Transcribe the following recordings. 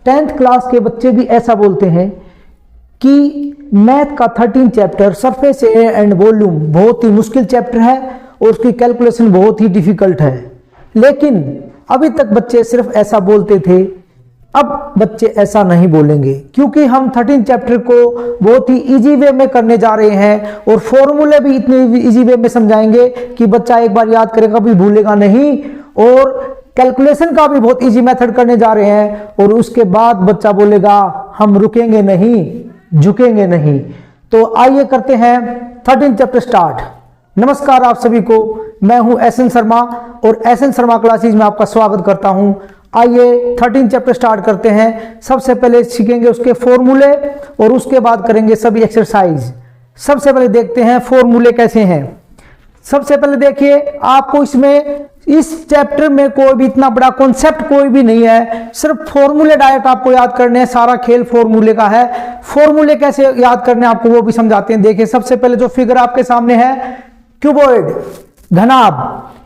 10th class के बच्चे भी ऐसा बोलते हैं कि मैथ का 13 chapter surface area and volume बहुत ही मुश्किल चैप्टर है और उसकी कैलकुलेशन बहुत ही डिफिकल्ट है। लेकिन अभी तक बच्चे सिर्फ ऐसा बोलते थे, अब बच्चे ऐसा नहीं बोलेंगे, क्योंकि हम 13 चैप्टर को बहुत ही इजी वे में करने जा रहे हैं और फॉर्मूले भी इतने इजी वे में समझाएंगे कि बच्चा एक बार याद करेगा भी भूलेगा नहीं, और कैलकुलेशन का भी बहुत इजी मेथड करने जा रहे हैं, और उसके बाद बच्चा बोलेगा हम रुकेंगे नहीं, झुकेंगे नहीं। तो आइए करते हैं 13 चैप्टर स्टार्ट। नमस्कार आप सभी को, मैं हूं एसएन शर्मा और एसएन शर्मा क्लासेस में आपका स्वागत करता हूं। आइए 13 चैप्टर स्टार्ट करते हैं। सबसे पहले सीखेंगे उसके फॉर्मूले और उसके बाद करेंगे सभी एक्सरसाइज। सबसे पहले देखते हैं फॉर्मूले कैसे हैं। सबसे पहले देखिए, आपको इस चैप्टर में कोई भी इतना बड़ा कॉन्सेप्ट कोई भी नहीं है, सिर्फ फॉर्मूले डायरेक्ट आपको याद करने हैं। सारा खेल फॉर्मूले का है। फॉर्मूले कैसे याद करने आपको वो भी समझाते हैं। देखिए सबसे पहले जो फिगर आपके सामने है, क्यूबॉइड, घनाभ,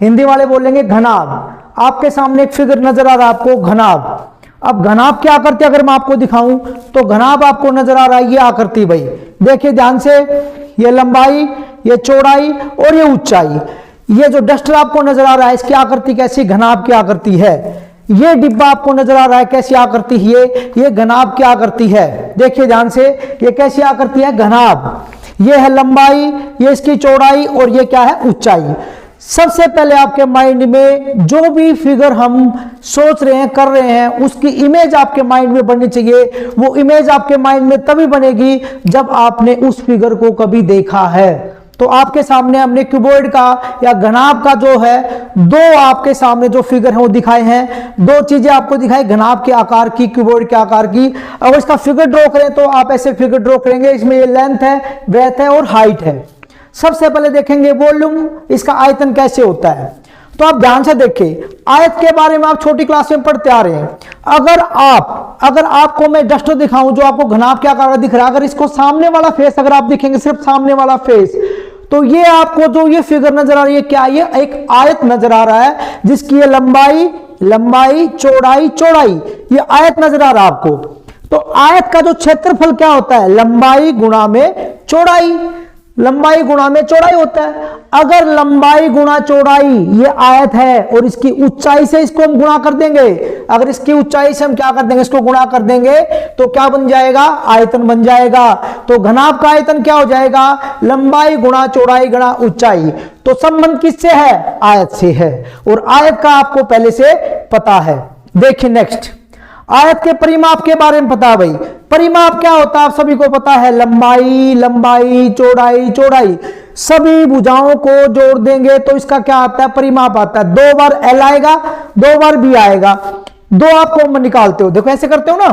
हिंदी वाले बोलेंगे घनाभ। आपके सामने एक फिगर नजर आ रहा है आपको, घनाभ। अब घनाभ क्या करते हैं अगर मैं आपको दिखाऊं तो घनाभ आपको नजर आ रहा है ये आकृति। भाई देखिए ध्यान से, ये लंबाई, ये चौड़ाई और ये ऊंचाई। ये जो डस्टर आपको नजर आ रहा है इसकी आकृति कैसी, घनाभ की आकृति है। ये डिब्बा आपको नजर आ रहा है कैसी आकृति, ये घनाभ की आकृति है। देखिए ध्यान से, ये कैसी आकृति है, घनाभ। ये है लंबाई, ये इसकी चौड़ाई और ये क्या है, ऊंचाई। सबसे पहले आपके माइंड में जो भी फिगर हम सोच रहे हैं, कर रहे हैं, उसकी इमेज आपके माइंड में बननी चाहिए। वो इमेज आपके माइंड में तभी बनेगी जब आपने उस फिगर को कभी देखा है। तो आपके सामने हमने क्यूबॉइड का या घनाभ का जो है, दो आपके सामने जो फिगर है वो दिखाए हैं। दो चीजें आपको दिखाई, घनाभ के आकार की, क्यूबॉइड के आकार की। अगर इसका फिगर ड्रॉ करें तो आप ऐसे फिगर ड्रॉ करेंगे। इसमें ये लेंथ है, ब्रेथ है और हाइट है। सबसे पहले देखेंगे वॉल्यूम, इसका आयतन कैसे होता है। तो आप ध्यान से देखिए, आयत के बारे में आप छोटी क्लास में पढ़ते आ रहे हैं। अगर आपको मैं डस्टर दिखाऊं जो आपको घनाभ के आकार दिख रहा है, अगर इसको सामने वाला फेस अगर आप दिखेंगे, सिर्फ सामने वाला फेस, तो ये आपको जो ये फिगर नजर आ रही है क्या, ये एक आयत नजर आ रहा है जिसकी ये लंबाई चौड़ाई, ये आयत नजर आ रहा है आपको। तो आयत का जो क्षेत्रफल क्या होता है, लंबाई गुणा में चौड़ाई, लंबाई गुणा में चौड़ाई होता है। अगर लंबाई गुणा चौड़ाई ये आयत है और इसकी ऊंचाई से इसको हम गुणा कर देंगे, अगर इसकी ऊंचाई से हम क्या कर देंगे, इसको गुणा कर देंगे तो क्या बन जाएगा, आयतन बन जाएगा। तो घनाभ का आयतन क्या हो जाएगा, लंबाई गुणा चौड़ाई गुणा ऊंचाई। तो संबंध किससे है, आयत से है, और आयत का आपको पहले से पता है। देखिए नेक्स्ट, आयत के परिमाप के बारे में पता है। भाई परिमाप क्या होता है आप सभी को पता है, लंबाई चौड़ाई। सभी भुजाओं को जोड़ देंगे तो इसका क्या आता है, परिमाप आता है। 2 बार एल आएगा, 2 बार बी आएगा। 2 आप कॉमन निकालते हो, देखो ऐसे करते हो ना,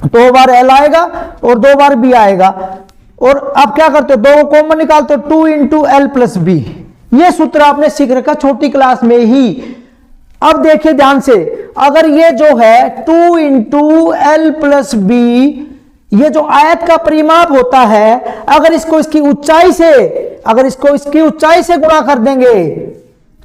2 बार एल आएगा और 2 बार बी आएगा। और आप क्या करते हो, 2 कॉमन निकालते हो, 2 इंटू एल प्लस बी। ये सूत्र आपने सीख रखा छोटी क्लास में ही। अब देखिए ध्यान से, अगर ये जो है 2 इंटू एल प्लस बी, ये जो आयत का परिमाप होता है, अगर इसको इसकी ऊंचाई से गुणा कर देंगे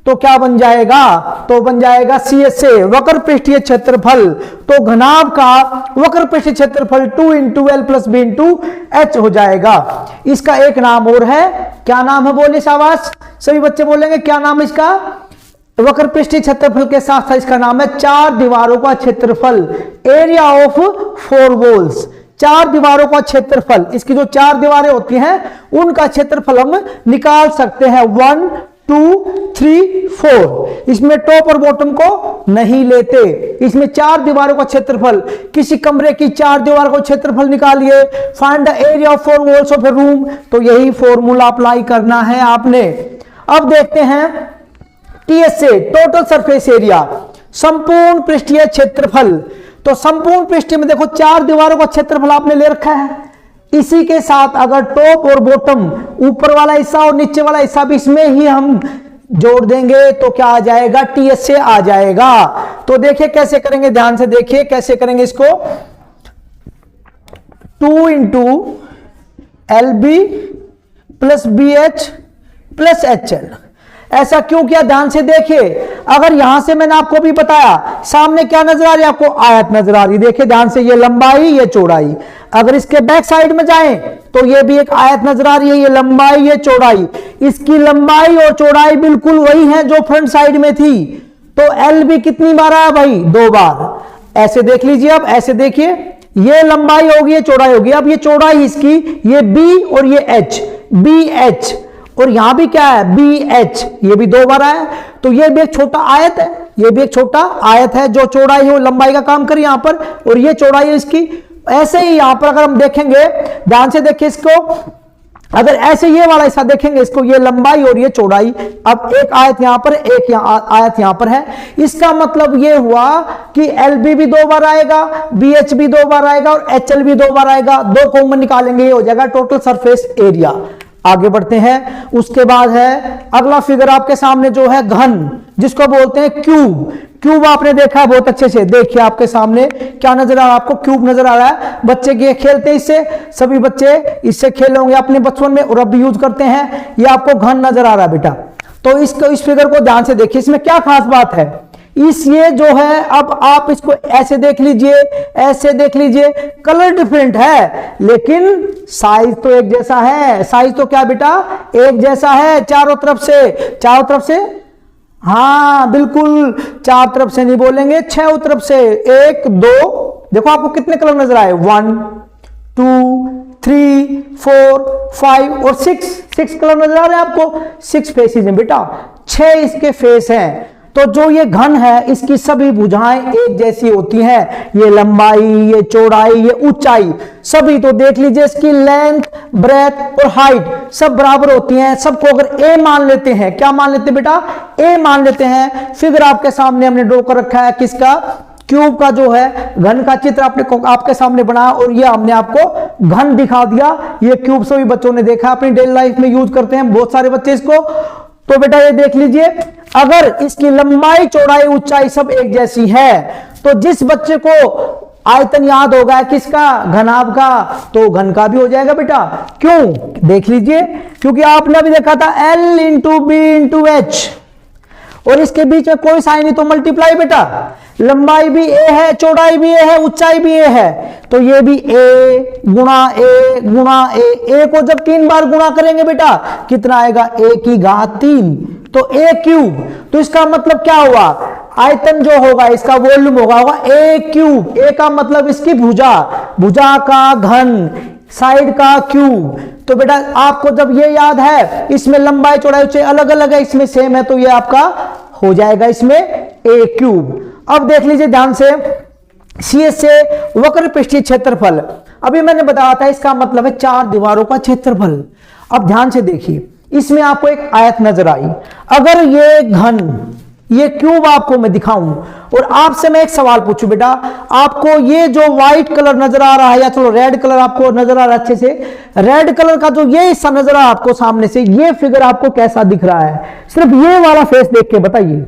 तो क्या बन जाएगा, तो बन जाएगा CSA, वक्र पृष्ठीय क्षेत्रफल। तो घनाभ का वक्र पृष्ठीय क्षेत्रफल 2 into l plus b into h हो जाएगा। इसका एक नाम और है, क्या नाम है, बोले शाबाश, सभी बच्चे बोलेंगे क्या नाम है इसका, वक्र पृष्ठीय क्षेत्रफल के साथ साथ इसका नाम है 4 दीवारों का क्षेत्रफल, एरिया ऑफ 4 वॉल्स। 4 दीवारों का क्षेत्रफल, इसकी जो 4 दीवारें होती हैं उनका क्षेत्रफल हम निकाल सकते हैं। 1 2 3 4। इसमें टॉप और बॉटम को नहीं लेते, इसमें 4 दीवारों का क्षेत्रफल, किसी कमरे की 4 दीवारों का क्षेत्रफल निकालिए, find the area of 4 walls of A room. तो यही फॉर्मूला अप्लाई करना है आपने। अब देखते हैं TSA, टोटल सरफेस एरिया, संपूर्ण पृष्ठीय क्षेत्रफल। तो संपूर्ण पृष्ठ में देखो 4 दीवारों का क्षेत्रफल आपने ले रखा है। इसी के साथ अगर टॉप और बॉटम, ऊपर वाला हिस्सा और नीचे वाला हिस्सा भी इसमें ही हम जोड़ देंगे तो क्या आ जाएगा, TSA आ जाएगा। तो देखिए कैसे करेंगे, ध्यान से देखिए कैसे करेंगे इसको। 2 into LB plus BH plus HL। ऐसा क्यों किया, ध्यान से देखिए। अगर यहां से मैंने आपको भी बताया, सामने क्या नजर आ रही है आपको, आयत नजर आ रही है। देखिए ध्यान से, ये लंबाई ये चौड़ाई। अगर इसके बैक साइड में जाएं तो ये भी एक आयत नजर आ रही है, ये लंबाई ये चौड़ाई। इसकी लंबाई और चौड़ाई बिल्कुल वही है जो फ्रंट साइड में थी। तो एल भी कितनी बार आया भाई, 2 बार। ऐसे देख लीजिए, अब ऐसे देखिए, ये लंबाई होगी ये चौड़ाई होगी। अब ये चौड़ाई इसकी, ये बी और ये एच, बी एच, और यहां भी क्या है, बी एच, ये भी 2 बार आया। तो ये भी एक छोटा आयत है, ये भी एक छोटा आयत है जो चौड़ाई है वो लंबाई का काम करे यहां पर, और ये चौड़ाई है इसकी। ऐसे ही यहां पर अगर हम देखेंगे, ध्यान से देखिए इसको, अगर ऐसे ये वाला हिस्सा देखेंगे इसको, ये लंबाई और ये चौड़ाई। अब एक आयत यहां पर, एक आयत यहां पर है। इसका मतलब ये हुआ कि एल बी भी 2 बार आएगा, बी एच भी 2 बार आएगा, और एच एल भी 2 बार आएगा। 2 कॉमन निकालेंगे, ये हो जाएगा टोटल सरफेस एरिया। आगे बढ़ते हैं, उसके बाद है अगला फिगर आपके सामने जो है घन, जिसको बोलते हैं क्यूब। क्यूब आपने देखा है बहुत अच्छे से, देखिए आपके सामने क्या नजर आ रहा है आपको, क्यूब नजर आ रहा है। बच्चे के खेलते हैं इससे, सभी बच्चे इससे खेले होंगे अपने बचपन में और अब भी यूज करते हैं। ये आपको घन नजर आ रहा है बेटा। तो इस फिगर को ध्यान से देखिए, इसमें क्या खास बात है, इस ये जो है, अब आप इसको ऐसे देख लीजिए, ऐसे देख लीजिए, कलर डिफरेंट है लेकिन साइज तो एक जैसा है। साइज तो क्या बेटा, एक जैसा है चारों तरफ से, चारों तरफ से, हाँ बिल्कुल, 4 तरफ से नहीं बोलेंगे, 6 तरफ से, 1 2, देखो आपको कितने कलर नजर आए, 1 2 3 4 5 और 6 कलर नजर आ रहे हैं आपको। 6 फेसेस हैं बेटा, 6 इसके फेस हैं। तो जो ये घन है इसकी सभी भुजाएं एक जैसी होती हैं, ये लंबाई, ये चौड़ाई, ये ऊंचाई, सभी तो देख लीजिए, इसकी लेंथ, ब्रेथ और हाइट सब बराबर होती हैं। सबको अगर ए मान लेते हैं, क्या मान लेते हैं बेटा, ए मान लेते हैं। फिगर आपके सामने हमने ड्रॉ कर रखा है, किसका, क्यूब का जो है घन का चित्र आपके सामने बना, और ये हमने आपको घन दिखा दिया। ये क्यूब सभी बच्चों ने देखा, अपनी डेली लाइफ में यूज करते हैं बहुत सारे बच्चे इसको। तो बेटा ये देख लीजिए, अगर इसकी लंबाई चौड़ाई ऊंचाई सब एक जैसी है तो जिस बच्चे को आयतन याद होगा किसका, घनाभ का, तो घन का भी हो जाएगा बेटा। क्यों, देख लीजिए, क्योंकि आपने अभी देखा था L into b into h, और इसके बीच में कोई साइन नहीं तो मल्टीप्लाई बेटा। लंबाई भी ए है, चौड़ाई भी ए है, ऊंचाई भी ए है, तो ये भी ए गुणा ए गुणा ए को जब 3 बार गुणा करेंगे बेटा कितना आएगा, ए की घात 3, तो ए क्यूब। तो इसका मतलब क्या हुआ, आयतन जो होगा इसका वॉल्यूम होगा ए क्यूब। ए का मतलब इसकी भुजा, भुजा का घन, साइड का क्यूब। तो बेटा आपको जब ये याद है, इसमें लंबाई चौड़ाई ऊंचाई अलग अलग है, इसमें सेम है, तो ये आपका हो जाएगा इसमें ए क्यूब। अब देख लीजिए ध्यान से, सीएस से वक्र पृष्ठीय क्षेत्रफल, अभी मैंने बताया था इसका मतलब है 4 दीवारों का क्षेत्रफल। अब ध्यान से देखिए, इसमें आपको एक आयत नजर आई, अगर ये घन, ये क्यूब आपको मैं दिखाऊं और आपसे मैं एक सवाल पूछूं बेटा, आपको ये जो व्हाइट कलर नजर आ रहा है, या चलो रेड कलर आपको नजर आ रहा है अच्छे से, रेड कलर का जो ये हिस्सा नजर आ रहा है आपको सामने से, ये फिगर आपको कैसा दिख रहा है, सिर्फ ये वाला फेस देख के बताइए।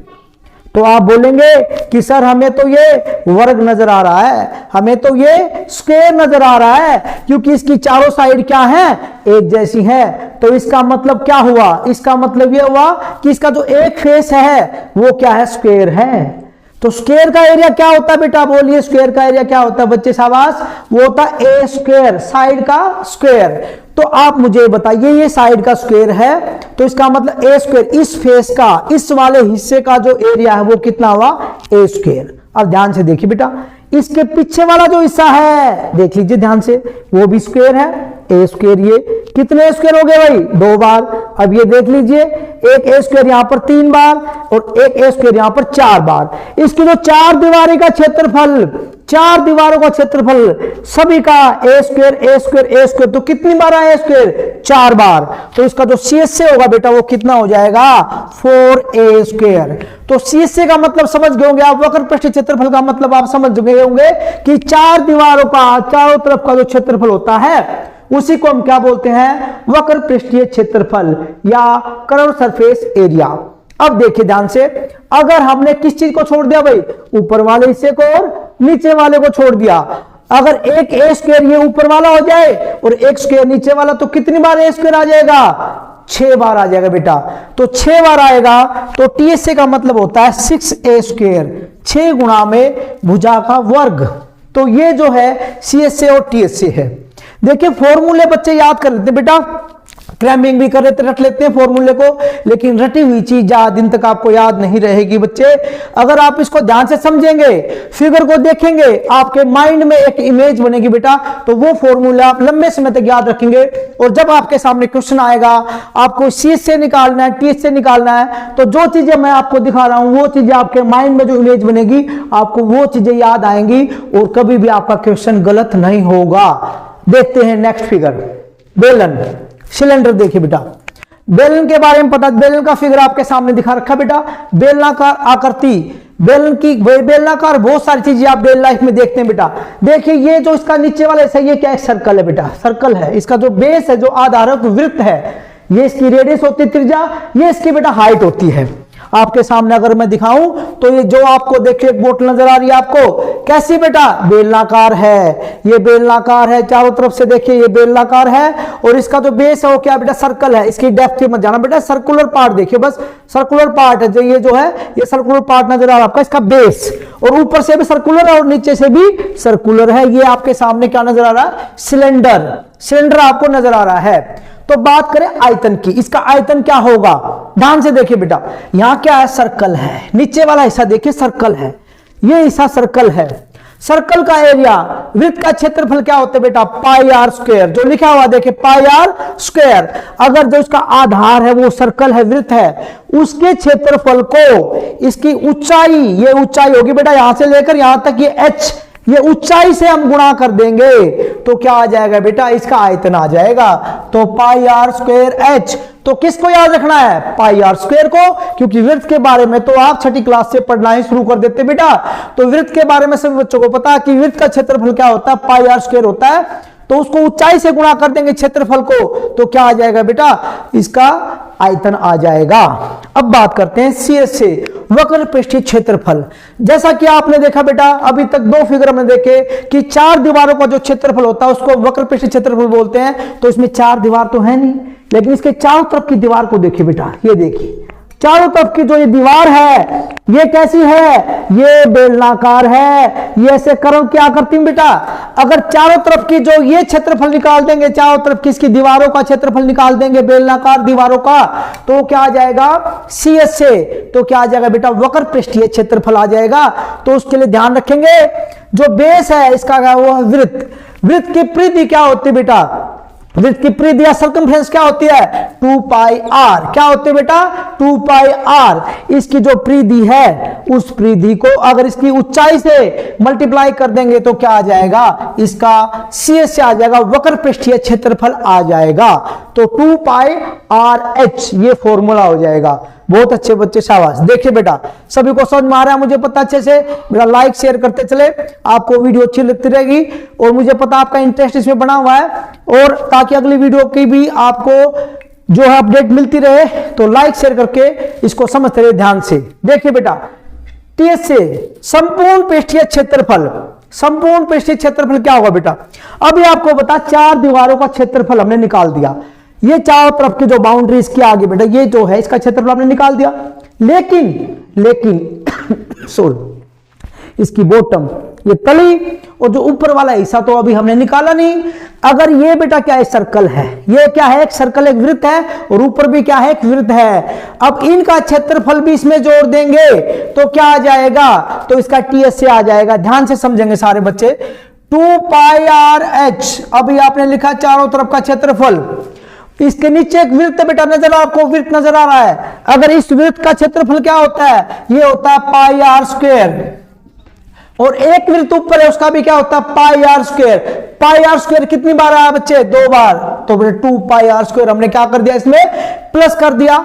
तो आप बोलेंगे कि सर हमें तो ये वर्ग नजर आ रहा है, हमें तो ये स्क्वायर नजर आ रहा है, क्योंकि इसकी चारों साइड क्या है, एक जैसी है। तो इसका मतलब क्या हुआ, इसका मतलब ये हुआ कि इसका जो एक फेस है वो क्या है, स्क्वायर है। तो स्क्वायर का एरिया क्या होता है बेटा, बोलिए स्क्वायर का एरिया क्या होता है बच्चे, शाबाश, वो होता है ए स्क्वायर, साइड का स्क्वायर। तो आप मुझे बताइए, ये साइड का स्क्वायर है, तो इसका मतलब ए स्क्वायर, इस फेस का, इस वाले हिस्से का जो एरिया है वो कितना हुआ, ए स्क्वायर। अब ध्यान से देखिए बेटा, इसके पीछे वाला जो हिस्सा है देख लीजिए ध्यान से, वो भी स्क्वायर है, ए स्क्वायर। ये कितने स्क्वायर हो गए भाई, 2 बार। अब ये देख लीजिए, एक ए स्क्वायर यहां पर 3 बार और एक ए स्क्वायर यहां पर 4 बार। इसकी जो 4 दीवारी का क्षेत्रफल, 4 दीवारों का क्षेत्रफल सभी का ए स्क्वायर ए स्क्वायर ए स्क्वायर, तो कितनी बार आया ए स्क्वायर, 4 बार। तो इसका जो सीएसए होगा बेटा वो कितना हो जाएगा, 4a स्क्वायर। तो सीएसए का मतलब समझ गए होंगे आप, वक्र पृष्ठीय क्षेत्रफल का मतलब आप समझ गए होंगे कि 4 दीवारों का, चारों तरफ का जो क्षेत्रफल होता है उसी को हम क्या बोलते हैं, वक्र पृष्ठीय क्षेत्रफल या कर्व सरफेस एरिया। अब देखिए ध्यान से, अगर हमने किस चीज को छोड़ दिया भाई, ऊपर वाले हिस्से को और नीचे वाले को छोड़ दिया, अगर एक ए स्क्वायर ये ऊपर वाला हो जाए और एक स्क्वायर नीचे वाला, तो कितनी बार ए स्क्वायर आ जाएगा, 6 बार आ जाएगा बेटा। तो 6 बार आएगा तो टीएसए का मतलब होता है 6a², 6 गुणा में भुजा का वर्ग। तो ये जो है सीएसए और टीएसए है। देखिए फॉर्मूले बच्चे याद कर लेते बेटा, क्रैमिंग भी कर लेते, रट लेते हैं फॉर्मूले को, लेकिन रटी हुई चीज ज्यादा दिन तक आपको याद नहीं रहेगी बच्चे। अगर आप इसको ध्यान से समझेंगे, फिगर को देखेंगे, आपके माइंड में एक इमेज बनेगी बेटा, तो वो फॉर्मूला आप लंबे समय तक याद रखेंगे। और जब आपके सामने क्वेश्चन आएगा, आपको सीएस से निकालना है, टीएस से निकालना है, तो जो चीजें मैं आपको दिखा रहा हूं वो चीजें आपके माइंड में जो इमेज बनेगी, आपको वो चीजें याद आएंगी और कभी भी आपका क्वेश्चन गलत नहीं होगा। देखते हैं नेक्स्ट फिगर, बेलन सिलेंडर। देखिए बेटा, बेलन के बारे में पता, बेलन का फिगर आपके सामने दिखा रखा बेटा। बेलनाकार आकृति, बेलन की बेलनाकार बहुत सारी चीजें आप डेली लाइफ में देखते हैं बेटा। देखिए ये जो इसका नीचे वाला हिस्सा, ये क्या है, सर्कल है बेटा, सर्कल है। इसका जो बेस है, जो आधारक वृत्त है, ये इसकी रेडियस होती है त्रिज्या, ये इसकी बेटा हाइट होती है। आपके सामने अगर मैं दिखाऊं तो ये जो आपको देखिए एक बोतल नजर आ रही है आपको, कैसी बेटा, बेलनाकार है। ये बेलनाकार है, चारों तरफ से देखिए ये बेलनाकार है। और इसका जो बेस है वो क्या बेटा, सर्कल है। इसकी डेप्थ मत जाना बेटा, सर्कुलर पार्ट देखिए, बस सर्कुलर पार्ट है जो ये जो है, ये सर्कुलर पार्ट नजर आ रहा है आपका, इसका बेस। और ऊपर से भी सर्कुलर है और नीचे से भी सर्कुलर है। ये आपके सामने क्या नजर आ रहा है, सिलेंडर, सिलेंडर आपको नजर आ रहा है। तो बात करें आयतन की, इसका आयतन क्या होगा, ध्यान से देखिए बेटा। यहां क्या है, सर्कल है, नीचे वाला हिस्सा देखिए सर्कल है, ये हिस्सा सर्कल है। सर्कल का एरिया, वृत्त का क्षेत्रफल क्या होता है बेटा, πr², जो लिखा हुआ देखिए πr²। अगर जो इसका आधार है वो सर्कल है, वृत्त है, उसके क्षेत्रफल को इसकी ऊंचाई, ये ऊंचाई होगी बेटा यहां से लेकर यहां तक, ये h, ये ऊंचाई से हम गुणा कर देंगे तो क्या आ जाएगा बेटा, इसका आयतन आ जाएगा। तो πr²h। तो किसको याद रखना है, πr² को, क्योंकि वृत्त के बारे में तो आप छठी क्लास से पढ़ना ही शुरू कर देते बेटा। तो वृत्त के बारे में सभी बच्चों को पता है कि वृत्त का क्षेत्रफल क्या होता है, πr² होता है। तो उसको ऊंचाई से गुणा कर देंगे क्षेत्रफल को, तो क्या आ जाएगा बेटा, इसका आयतन आ जाएगा। अब बात करते हैं सीएस से, वक्र पृष्ठीय क्षेत्रफल। जैसा कि आपने देखा बेटा, अभी तक 2 फिगर हमने देखे कि 4 दीवारों का जो क्षेत्रफल होता है उसको वक्र पृष्ठीय क्षेत्रफल बोलते हैं। तो इसमें 4 दीवार तो है नहीं, लेकिन इसके चारों तरफ की दीवार को देखिए बेटा, ये देखिए चारों तरफ की जो ये दीवार है, ये कैसी है, ये बेलनाकार है। ये ऐसे कर्व क्या करती है बेटा, अगर चारों तरफ की जो ये क्षेत्रफल निकाल देंगे, चारों तरफ की इसकी दीवारों का क्षेत्रफल निकाल देंगे, बेलनाकार दीवारों का, तो क्या आ जाएगा, सीएस से, तो क्या आ जाएगा बेटा, वक्र पृष्ठीय क्षेत्रफल आ जाएगा। तो उसके लिए ध्यान रखेंगे, जो बेस है इसका वो वृत्त, वृत्त की परिधि क्या होती है बेटा, वृत्त की परिधि या सर्कमफ्रेंस क्या होती है, 2πr। क्या होती है बेटा, 2πr। इसकी जो परिधि है, उस परिधि को अगर इसकी ऊंचाई से मल्टीप्लाई कर देंगे तो क्या आ जाएगा, इसका सीएस से आ जाएगा, वक्र पृष्ठीय क्षेत्रफल आ जाएगा। तो 2πrh ये फॉर्मूला हो जाएगा। बहुत अच्छे बच्चे, शाबाश। देखिए बेटा, सभी को समझ में आ रहा है, मुझे पता अच्छे से। मेरा लाइक शेयर करते चले, आपको वीडियो अच्छी लगती रहेगी और मुझे पता आपका इंटरेस्ट इसमें बना हुआ है। और ताकि अगली वीडियो की भी आपको जो है अपडेट मिलती रहे, तो लाइक शेयर करके इसको समझते रहे ध्यान से। देखिए बेटा, टीएस से संपूर्ण पृष्ठीय क्षेत्रफल, संपूर्ण पृष्ठीय क्षेत्रफल क्या होगा बेटा, अभी आपको बता 4 दीवारों का क्षेत्रफल हमने निकाल दिया। ये चारों तरफ की जो बाउंड्री इसकी आगे बेटा, ये जो है इसका क्षेत्रफल आपने निकाल दिया। लेकिन सॉरी, इसकी बॉटम, ये तली और जो ऊपर वाला हिस्सा तो अभी हमने निकाला नहीं। अगर ये बेटा क्या है, सर्कल है, ये क्या है, एक सर्कल, एक वृत्त है, और ऊपर भी क्या है, एक वृत्त है। अब इनका क्षेत्रफल भी इसमें जोड़ देंगे तो क्या आ जाएगा, तो इसका टीएस से आ जाएगा। ध्यान से समझेंगे सारे बच्चे, 2πrh। अभी आपने लिखा चारों तरफ का क्षेत्रफल, इसके नीचे एक वृत्त बेटा नजर, आपको वृत्त नजर आ रहा है। अगर इस वृत्त का क्षेत्रफल क्या होता है, ये होता है πr²। और एक वृत्त ऊपर है, उसका भी क्या होता है, πr²। πr² कितनी बार आया बच्चे, 2 बार। तो बेटा 2πr² हमने क्या कर दिया, इसमें प्लस कर दिया।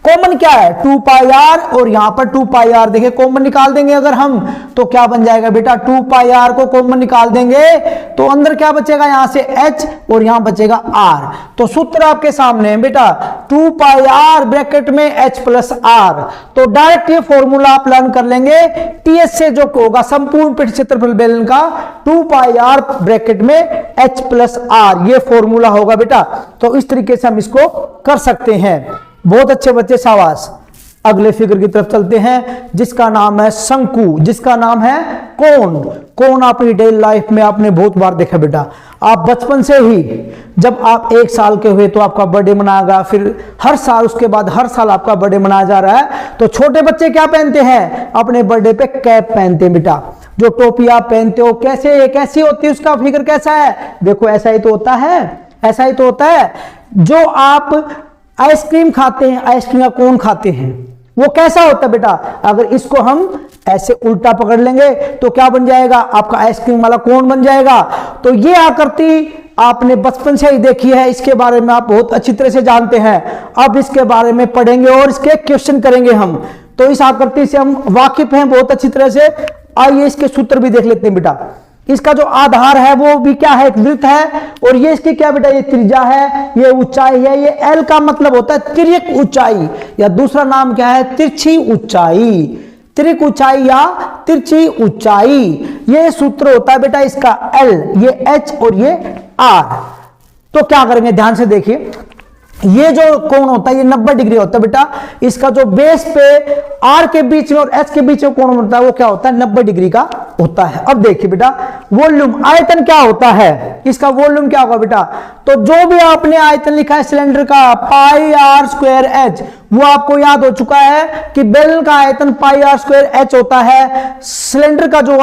कॉमन क्या है 2 पाई आर और यहां पर 2 पाई आर, देखिए कॉमन निकाल देंगे अगर हम तो क्या बन जाएगा बेटा 2 पाई आर को कॉमन निकाल देंगे तो अंदर क्या बचेगा, यहां से h और यहां बचेगा r। तो सूत्र आपके सामने है बेटा 2 पाई आर ब्रैकेट में h प्लस आर। तो डायरेक्ट ये फॉर्मूला आप लर्न कर लेंगे टीएस से जो होगा संपूर्ण पृष्ठ क्षेत्रफल बेलन का 2 पाई आर ब्रैकेट में h प्लस आर, ये फॉर्मूला होगा बेटा। तो इस तरीके से हम इसको कर सकते हैं। बहुत अच्छे बच्चे, शाबाश। अगले फिगर की तरफ चलते हैं जिसका नाम है शंकु, जिसका नाम है कोण। कोण आपकी डेली लाइफ में आपने बहुत बार देखा बेटा। आप बचपन से ही जब आप 1 साल के हुए तो आपका बर्थडे मनाया गया, फिर हर साल उसके बाद हर साल आपका बर्थडे मनाया जा रहा है। तो छोटे बच्चे क्या पहनते हैं, अपने बर्थडे पे कैप पहनते हैं बेटा। जो टोपी आप पहनते हो कैसी होती है, उसका फिगर कैसा है, देखो ऐसा ही तो होता है, ऐसा ही तो होता है। जो आप आइसक्रीम खाते हैं, आइसक्रीम का कोन खाते हैं, वो कैसा होता है बेटा, अगर इसको हम ऐसे उल्टा पकड़ लेंगे तो क्या बन जाएगा, आपका आइसक्रीम वाला कोन बन जाएगा। तो ये आकृति आपने बचपन से ही देखी है, इसके बारे में आप बहुत अच्छी तरह से जानते हैं। अब इसके बारे में पढ़ेंगे और इसके क्वेश्चन करेंगे हम। तो इस आकृति से हम वाकिफ हैं बहुत अच्छी तरह से। आइए इसके सूत्र भी देख लेते हैं बेटा। इसका जो आधार है वो भी क्या है, एक वृत्त है, और ये इसकी क्या बेटा, ये त्रिज्या है, ये ऊंचाई है। ये एल का मतलब होता है तिर्यक ऊंचाई, या दूसरा नाम क्या है, तिरछी ऊंचाई, तिर्यक ऊंचाई या तिरछी ऊंचाई। ये सूत्र होता है बेटा इसका एल, ये एच और ये आर। तो क्या करेंगे, ध्यान से देखिए। ये जो कोण होता है ये 90 डिग्री होता है बेटा। इसका जो बेस पे आर के बीच में और एच के बीच में कोण होता है वो क्या होता है, 90 डिग्री का होता है। अब देखिए बेटा, वॉल्यूम आयतन क्या होता है, इसका वॉल्यूम क्या होगा बेटा। तो जो भी आपने आयतन लिखा है सिलेंडर का पाई आर स्क्वायर एच, वो आपको याद हो चुका है कि बेलन का आयतन पाई आर स्क्वायर एच होता है। सिलेंडर का जो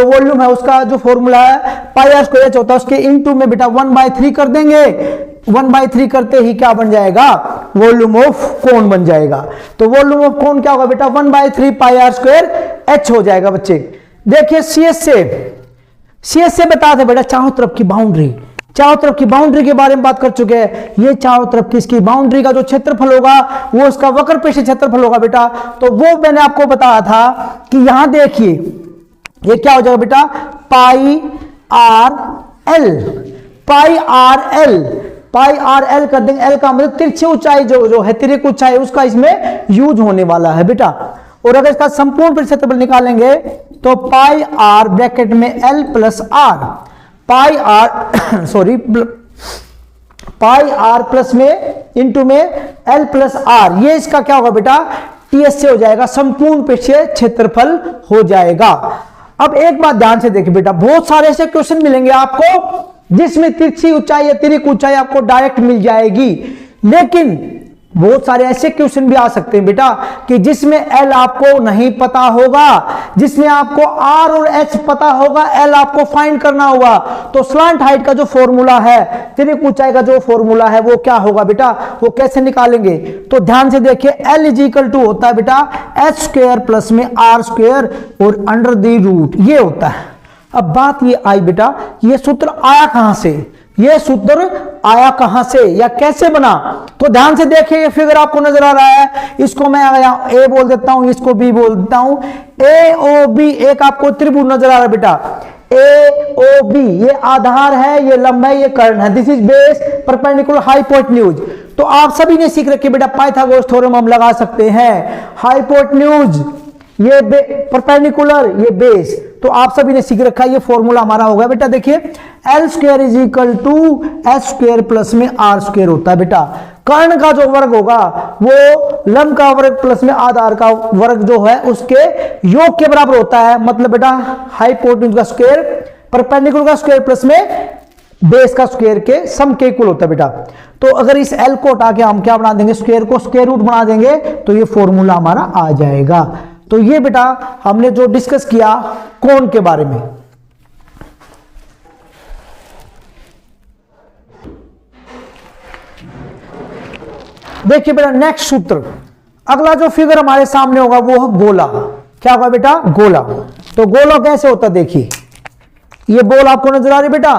वॉल्यूम है उसका जो फॉर्मूला है पाई आर स्क्वायर एच होता है, उसके इनटू में बेटा 1/3 कर देंगे। 1/3 करते ही क्या बन जाएगा, वॉल्यूम ऑफ कोण बन जाएगा। तो वॉल्यूम ऑफ कोण क्या होगा बेटा, 1/3 पाई आर स्क्वायर एच हो जाएगा बच्चे। देखिए सीएस से बता दे बेटा चारों तरफ की बाउंड्री, चारों तरफ की बाउंड्री के बारे में बात कर चुके हैं। ये चारों तरफ की इसकी बाउंड्री का जो क्षेत्रफल होगा वो उसका वक्र पृष्ठ क्षेत्रफल होगा बेटा। तो वो मैंने आपको बताया था कि यहां देखिए ये क्या हो जाएगा बेटा, पाई आर एल, पाई आर एल, पाई आर एल कर देंगे। एल का मतलब तिरछी ऊंचाई जो है, तिर्यक ऊंचाई, उसका इसमें यूज होने वाला है बेटा। और अगर इसका संपूर्ण पृष्ठ क्षेत्रफल निकालेंगे तो पाई आर ब्रैकेट में l plus r, pi r sorry pi r plus में इंटू में एल प्लस आर, ये इसका क्या होगा बेटा, टीएस से हो जाएगा, संपूर्ण पृष्ठीय क्षेत्रफल हो जाएगा। अब एक बात ध्यान से देखिए बेटा, बहुत सारे ऐसे क्वेश्चन मिलेंगे आपको जिसमें तिरछी ऊंचाई या तिर्यक ऊंचाई आपको डायरेक्ट मिल जाएगी, लेकिन बहुत सारे ऐसे क्वेश्चन भी आ सकते हैं बेटा कि जिसमें एल आपको नहीं पता होगा, जिसमें आपको आर और एच पता होगा, एल आपको फाइंड करना होगा। तो स्लांट हाइट का जो फॉर्मूला है, तिर्यक ऊंचाई का जो फॉर्मूला है वो क्या होगा बेटा, वो कैसे निकालेंगे। तो ध्यान से देखिए, एल इज इक्वल टू होता है बेटा एच स्क्वायर प्लस में आर स्क्वायर और अंडर द रूट, ये होता है। अब बात ये आई बेटा, ये सूत्र आया कहां से, ये सूत्र आया कहां से या कैसे बना। तो ध्यान से देखिए, ये फिगर आपको नजर आ रहा है, इसको मैं ए बोल देता हूं, इसको बी बोल देता हूं। ए ओ बी एक आपको त्रिभुज नजर आ रहा है बेटा, ए ओ बी, ये आधार है, ये लंबाई, ये कर्ण है। This is base perpendicular hypotenuse. तो आप सभी ने सीख रखे बेटा, पाइथागोरस थ्योरम हम लगा सकते हैं। हाइपोटेन्यूज ये परपेंडिकुलर, ये बेस, तो आप सभी ने सीख रखा है। ये फॉर्मूला हमारा होगा बेटा, देखिए l square is equal to h square plus में आर स्क्वायर होता है बेटा। कर्ण का जो वर्ग होगा वो लंब का वर्ग प्लस में आधार का वर्ग जो है उसके योग के बराबर होता है। मतलब बेटा हाइपोटेन्यूज का स्क्वायर परपेंडिकुलर का स्क्वायर प्लस में बेस का स्क्वायर के सम के इक्वल होता है बेटा। तो अगर इस एल को हटा के हम क्या बना देंगे, स्क्वायर को स्क्वायर रूट बना देंगे, तो ये फॉर्मूला हमारा आ जाएगा। तो ये बेटा हमने जो डिस्कस किया कोण के बारे में। देखिए बेटा नेक्स्ट सूत्र, अगला जो फिगर हमारे सामने होगा वो है गोला। क्या होगा बेटा, गोला। तो गोला कैसे होता है, देखिए ये बॉल आपको नजर आ रही बेटा,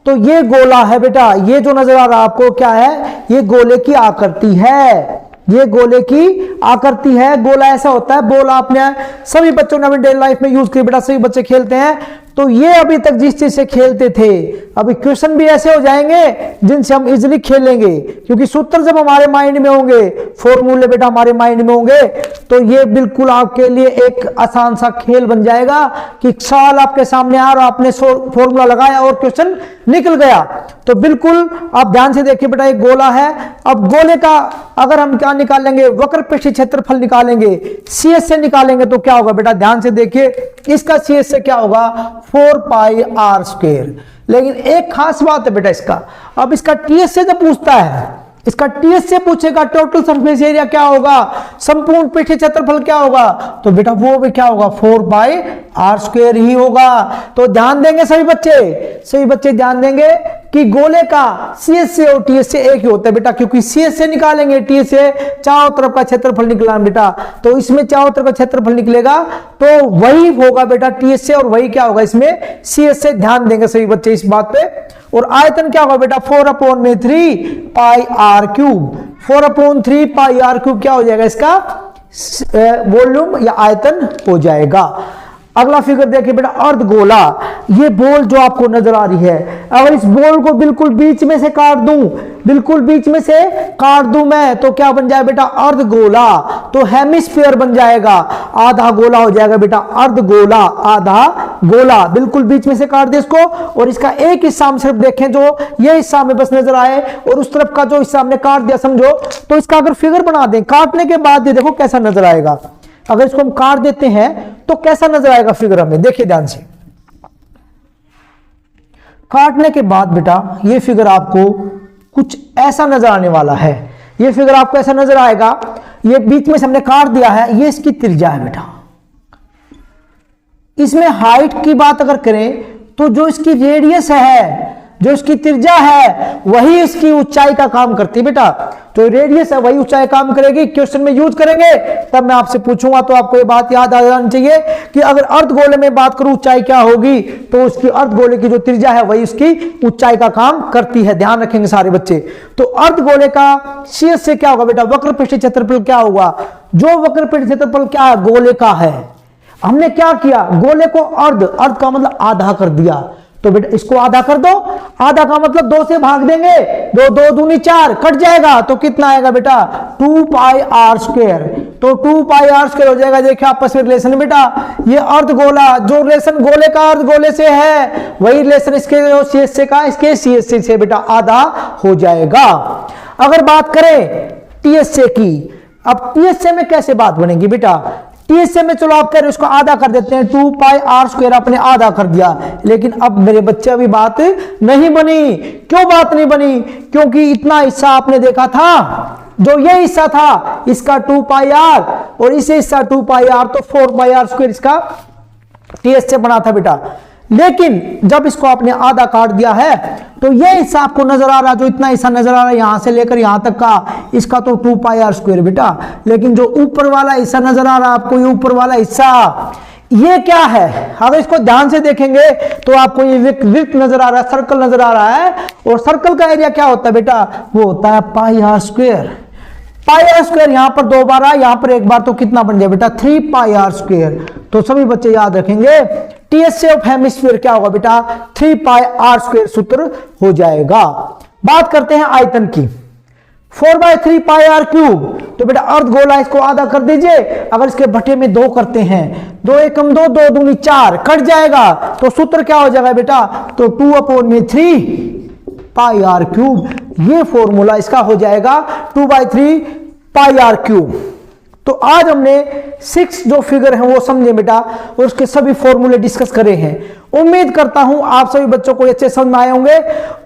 तो ये गोला है बेटा। ये जो नजर आ रहा है आपको क्या है, ये गोले की आकृति है। ये गोले की आकृति है। गोला ऐसा होता है, बोल आपने सभी बच्चों ने अपनी डेली लाइफ में यूज किया बेटा, सभी बच्चे खेलते हैं। तो ये अभी तक जिस चीज से खेलते थे, अभी क्वेश्चन भी ऐसे हो जाएंगे जिनसे हम इजिली खेलेंगे, क्योंकि सूत्र जब हमारे माइंड में होंगे, फॉर्मूले बेटा हमारे माइंड में होंगे, तो ये बिल्कुल आपके लिए एक आसान सा खेल बन जाएगा कि सवाल आपके सामने आ रहा, आपने फॉर्मूला लगाया और क्वेश्चन निकल गया। तो बिल्कुल आप ध्यान से देखिए बेटा, एक गोला है। अब गोले का अगर हम क्या निकालेंगे, वक्र पृष्ठीय क्षेत्रफल निकालेंगे, CS से निकालेंगे तो क्या होगा बेटा, ध्यान से देखिए, इसका CS से क्या होगा 4 पाई r स्क्वायर। लेकिन एक खास बात है बेटा इसका, अब इसका TS से जब पूछता है, इसका TS से पूछेगा टोटल सरफेस एरिया क्या होगा, संपूर्ण पृष्ठीय क्षेत्रफल क्या होगा, तो बेटा वो भी क्या होगा 4 पाई r स्क्वायर ही होगा। तो ध्यान देंगे सभी बच्चे ध्यान देंगे कि गोले का CS से और TS से एक ही होता है बेटा, क्योंकि CS से निकालेंगे, TS से चारों तरफ का क्षेत्रफल निकला बेटा, तो इसमें चारों तरफ का क्षेत्रफल निकलेगा तो वही होगा बेटा TS से, और वही क्या होगा इसमें CS से। ध्यान देंगे सभी बच्चे इस बात पे। और आयतन क्या होगा बेटा 4/3 पाई r क्यूब, 4/3 पाई r क्यूब क्या हो जाएगा इसका वॉल्यूम या आयतन हो जाएगा। अगला फिगर देखिए बेटा, अर्धगोला। ये बॉल जो आपको नजर आ रही है, अगर इस बॉल को बिल्कुल बीच में से काट दूं, बिल्कुल बीच में से काट दूं मैं, तो क्या बन जाए बेटा अर्धगोला, तो हेमिस्फीयर बन जाएगा, आधा गोला हो जाएगा बेटा अर्धगोला, आधा गोला। बिल्कुल बीच में से काट दे इसको, और इसका एक हिस्सा हम सिर्फ देखें जो ये हिस्सा हमें बस नजर आए, और उस तरफ का जो हिस्सा हमने काट दिया समझो, तो इसका अगर फिगर बना दें, काटने के बाद ये देखो कैसा नजर आएगा। अगर इसको हम काट देते हैं तो कैसा नजर आएगा फिगर हमें, देखिए ध्यान से। काटने के बाद बेटा ये फिगर आपको कुछ ऐसा नजर आने वाला है। ये फिगर आपको ऐसा नजर आएगा, ये बीच में से हमने काट दिया है, ये इसकी त्रिज्या है बेटा। इसमें हाइट की बात अगर करें तो जो इसकी रेडियस है, जो इसकी त्रिज्या है, वही इसकी ऊंचाई का काम करती है बेटा। तो रेडियस है वही ऊंचाई काम करेगी। क्वेश्चन में यूज करेंगे तब मैं आपसे पूछूंगा, तो आपको ये बात याद आ जानी चाहिए कि अगर अर्धगोले में बात करूं ऊंचाई क्या होगी, तो उसकी अर्धगोले की जो त्रिज्या है वही उसकी ऊंचाई का काम करती है। ध्यान रखेंगे सारे बच्चे। तो अर्धगोले का CS से क्या होगा बेटा, वक्र पृष्ठीय क्षेत्रफल क्या होगा, जो वक्र पृष्ठीय क्षेत्रफल क्या है गोले का है, हमने क्या किया, गोले को अर्ध का मतलब आधा कर दिया, तो बेटा इसको आधा कर दो, आधा का मतलब 2 से भाग देंगे, 2 2 दूनी 4 कट जाएगा, तो कितना आएगा बेटा 2 पाई r स्क्वायर। तो 2 पाई r स्क्वायर हो जाएगा। देखिए आपस में रिलेशन बेटा, ये अर्धगोला, जो रिलेशन गोले का अर्धगोले से है वही रिलेशन इसके CS से का इसके CS से बेटा आधा हो जाएगा। अगर बात करें TS से की, अब TS से में कैसे बात बनेगी बेटा, TS से में चलो आप कह रहे हो इसको आधा कर देते हैं, 2 पाई r स्क्वायर आपने आधा कर दिया, लेकिन अब मेरे बच्चे अभी बात नहीं बनी। क्यों बात नहीं बनी, क्योंकि इतना हिस्सा आपने देखा था, जो ये हिस्सा था इसका 2 पाई r और इसे हिस्सा 2 पाई r, तो 4 पाई r स्क्वायर इसका TS से बना था बेटा। लेकिन जब इसको आपने आधा काट दिया है तो ये हिस्सा आपको नजर आ रहा, जो इतना हिस्सा नजर आ रहा है यहां से लेकर यहां तक का, इसका तो 2 पाई r स्क्वायर बेटा। लेकिन जो ऊपर वाला हिस्सा नजर आ रहा है आपको, ये ऊपर वाला हिस्सा, ये क्या है, अगर इसको ध्यान से देखेंगे तो आपको ये वृत्त नजर आ रहा है, सर्कल नजर आ रहा है, और सर्कल का एरिया क्या होता है बेटा, वो होता है पाई r स्क्वायर। पाई r स्क्वायर यहां पर 2 बार आया, यहां पर 1 बार, तो कितना बन जाए बेटा 3 पाई r स्क्वायर। तो सभी बच्चे याद रखेंगे TS से ऑफ हेमिस्फीयर क्या होगा बेटा 3 पाई r स्क्वायर सूत्र हो जाएगा। बात करते हैं आयतन की, 4/3 पाई r क्यूब, तो बेटा अर्धगोला इसको आधा कर दीजिए। अगर इसके बटे में 2 करते हैं, 2 एकम 2 2 दूनी 4 कट जाएगा, तो सूत्र क्या हो जाएगा बेटा, तो 2/3 पाई r क्यूब, ये फॉर्मूला इसका हो जाएगा 2/3 पाई r क्यूब। तो आज हमने 6 जो फिगर है वो समझे बेटा, और उसके सभी फॉर्मूले डिस्कस करे हैं। उम्मीद करता हूं आप सभी बच्चों को अच्छे समझ में आए होंगे,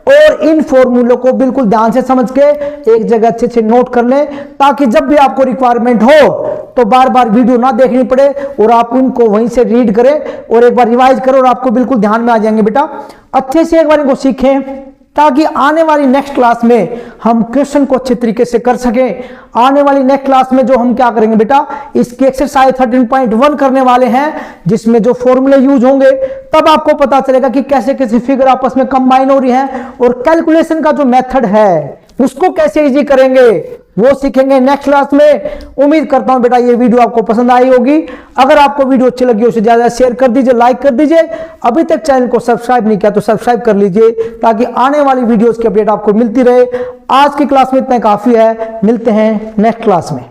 और इन फॉर्मूलों को बिल्कुल ध्यान से समझ के एक जगह अच्छे से नोट कर लें, ताकि जब भी आपको रिक्वायरमेंट हो तो बार बार वीडियो ना देखनी पड़े, और आप उनको वहीं से रीड करें और एक बार रिवाइज करें, और आपको बिल्कुल ध्यान में आ जाएंगे बेटा। अच्छे से एक बार इनको सीखें, ताकि आने वाली नेक्स्ट क्लास में हम क्वेश्चन को अच्छे तरीके से कर सकें। आने वाली नेक्स्ट क्लास में जो हम क्या करेंगे बेटा, इसकी एक्सरसाइज 13.1 करने वाले हैं, जिसमें जो फॉर्मूले यूज होंगे, तब आपको पता चलेगा कि कैसे कैसे फिगर आपस में कंबाइन हो रही हैं, और कैलकुलेशन का जो मेथड है उसको कैसे इजी करेंगे, वो सीखेंगे नेक्स्ट क्लास में। उम्मीद करता हूं बेटा ये वीडियो आपको पसंद आई होगी। अगर आपको वीडियो अच्छी लगी उसे ज्यादा शेयर कर दीजिए, लाइक कर दीजिए। अभी तक चैनल को सब्सक्राइब नहीं किया तो सब्सक्राइब कर लीजिए ताकि आने वाली वीडियोस की अपडेट आपको मिलती रहे। आज की क्लास में इतना काफी है, मिलते हैं नेक्स्ट क्लास में।